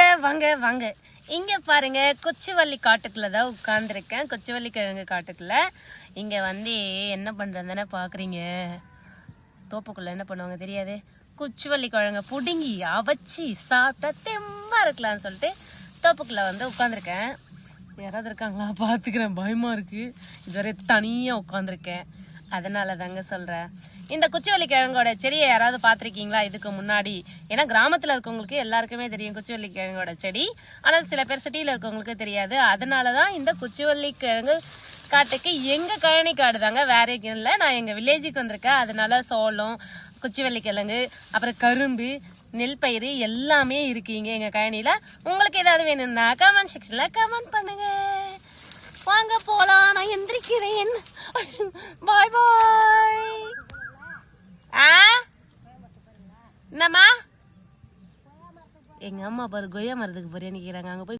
வாங்க வாங்க வாங்க. இங்க பாருங்க, கொச்சிவள்ளி காட்டுக்குள்ள தான் உட்கார்ந்துருக்கேன். கொச்சிவள்ளி கிழங்கு காட்டுக்குள்ள. இங்க வந்து என்ன பண்றதுன்னு பாக்குறீங்க. தோப்புக்குள்ள என்ன பண்ணுவாங்க தெரியாது. கொச்சிவள்ளி கிழங்க புடுங்கி அவச்சி சாப்பிட்டா தெம்பா இருக்கலாம்னு சொல்லிட்டு தோப்புக்குள்ள வந்து உட்காந்துருக்கேன். யாராவது இருக்காங்களா பாத்துக்கிறேன், பயமா இருக்கு. இதுவரை தனியா உட்காந்துருக்கேன், அதனால தாங்க சொல்றேன். இந்த கொச்சிவள்ளி கிழங்கோட செடியை யாராவது பார்த்துருக்கீங்களா இதுக்கு முன்னாடி? ஏன்னா கிராமத்துல இருக்கவங்களுக்கு எல்லாருக்குமே தெரியும் கொச்சிவள்ளி கிழங்கோட செடி. ஆனால் சில பேர் சிட்டியில இருக்கவங்களுக்கு தெரியாது. அதனாலதான் இந்த கொச்சிவள்ளி கிழங்கு காட்டுக்கு எங்க கழனி காடு தாங்க, வேற எங்கேயும் இல்லை. நான் எங்க வில்லேஜுக்கு வந்திருக்கேன். அதனால சோளம், கொச்சிவள்ளி கிழங்கு, அப்புறம் கரும்பு, நெல் பயிர் எல்லாமே இருக்கீங்க எங்க கழனியில. உங்களுக்கு ஏதாவது வேணும்னா கமெண்ட் செக்ஷன்ல கமெண்ட் பண்ணுங்க. வாங்க போலாம், நான் எந்திரிக்கிறேன். பாய் பாய். என்னம்மா? எங்க அம்மா பாரு கொய்யா மரத்துக்கு போறியா நிக்கிறாங்க. அங்க போய்